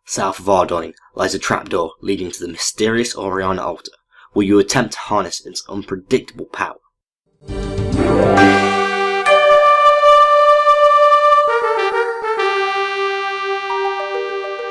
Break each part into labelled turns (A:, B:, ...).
A: south of Ardounge lies a trapdoor leading to the mysterious Ourania altar, where you attempt to harness its unpredictable power.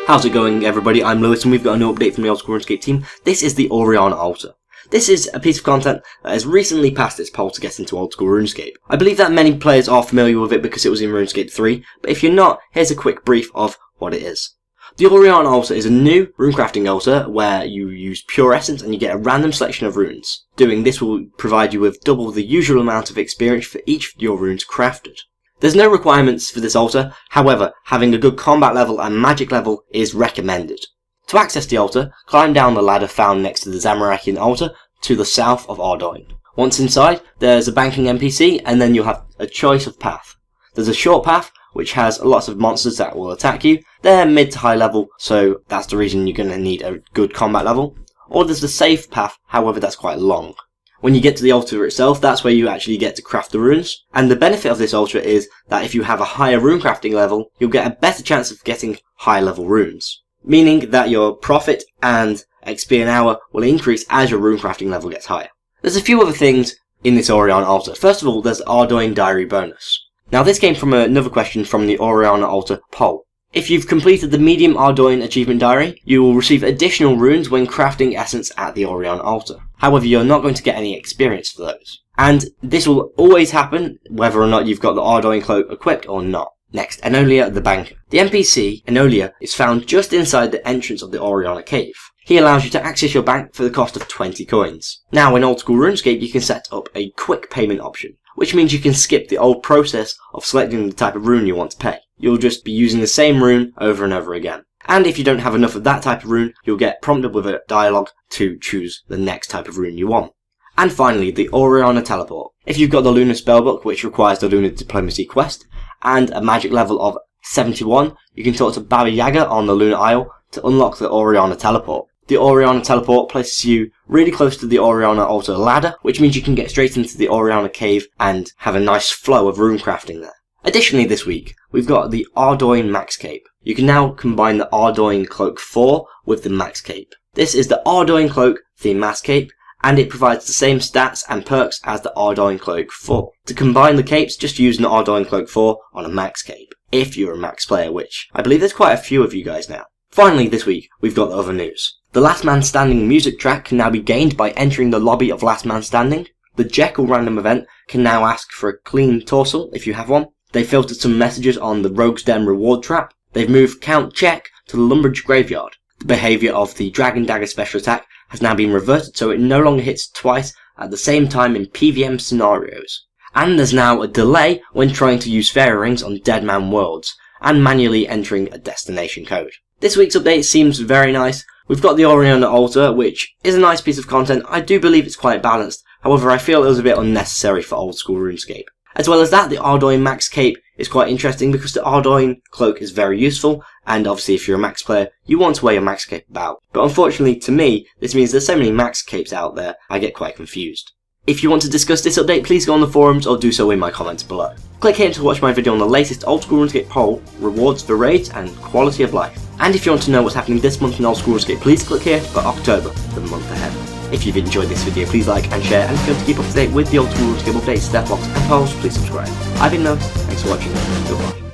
A: How's it going, everybody? I'm Lewis and we've got a new update from the Old School RuneScape team. This is the Ourania altar. This is a piece of content that has recently passed its poll to get into Old School RuneScape. I believe that many players are familiar with it because it was in RuneScape 3, but if you're not, here's a quick brief of what it is. The Ourania altar is a new runecrafting altar where you use pure essence and you get a random selection of runes. Doing this will provide you with double the usual amount of experience for each of your runes crafted. There's no requirements for this altar, however, having a good combat level and magic level is recommended. To access the altar, climb down the ladder found next to the Zamorakian altar to the south of Ardounge. Once inside, there's a banking NPC and then you'll have a choice of path. There's a short path which has lots of monsters that will attack you. They're mid to high level, so that's the reason you're going to need a good combat level. Or there's the safe path, however that's quite long. When you get to the altar itself, that's where you actually get to craft the runes. And the benefit of this altar is that if you have a higher runecrafting level, you'll get a better chance of getting high level runes. Meaning that your profit and XP an hour will increase as your runecrafting level gets higher. There's a few other things in this Ourania altar. First of all, there's the Ardounge diary bonus. Now this came from another question from the Ourania altar poll. If you've completed the medium Ardounge achievement diary, you will receive additional runes when crafting essence at the Ourania altar. However, you're not going to get any experience for those. And this will always happen whether or not you've got the Ardounge cloak equipped or not. Next, Olya the banker. The NPC, Olya, is found just inside the entrance of the Ourania cave. He allows you to access your bank for the cost of 20 coins. Now in Old School RuneScape you can set up a quick payment option, which means you can skip the old process of selecting the type of rune you want to pay. You'll just be using the same rune over and over again. And if you don't have enough of that type of rune, you'll get prompted with a dialogue to choose the next type of rune you want. And finally, the Ourania teleport. If you've got the Lunar Spellbook, which requires the Lunar Diplomacy quest, and a magic level of 71, you can talk to Baba Yaga on the Lunar Isle to unlock the Ourania teleport. The Ourania teleport places you really close to the Ourania altar ladder, which means you can get straight into the Ourania cave and have a nice flow of runecrafting there. Additionally this week, we've got the Ardounge Max cape. You can now combine the Ardounge Cloak 4 with the Max cape. This is the Ardounge Cloak, the Max cape, and it provides the same stats and perks as the Ardounge Cloak 4. To combine the capes, just use an Ardounge Cloak 4 on a Max cape, if you're a Max player, which I believe there's quite a few of you guys now. Finally this week, we've got the other news. The Last Man Standing music track can now be gained by entering the lobby of Last Man Standing. The Jekyll random event can now ask for a clean torso if you have one. They filtered some messages on the Rogue's Den reward trap. They've moved Count Check to the Lumbridge graveyard. The behaviour of the Dragon Dagger special attack has now been reverted so it no longer hits twice at the same time in PvM scenarios. And there's now a delay when trying to use fairy rings on Dead Man worlds and manually entering a destination code. This week's update seems very nice. We've got the Ourania altar, which is a nice piece of content. I do believe it's quite balanced, however I feel it was a bit unnecessary for Old School RuneScape. As well as that, the Ardounge Max cape is quite interesting because the Ardounge cloak is very useful, and obviously if you're a Max player, you want to wear your Max cape about. But unfortunately to me, this means there's so many Max capes out there, I get quite confused. If you want to discuss this update, please go on the forums or do so in my comments below. Click here to watch my video on the latest Old School RuneScape poll, rewards for raids and quality of life. And if you want to know what's happening this month in Old School RuneScape, please click here for October, the month ahead. If you've enjoyed this video, please like and share, and if you want to keep up to date with the Old School RuneScape updates, stat blocks and polls, please subscribe. I've been Noah, thanks for watching, goodbye.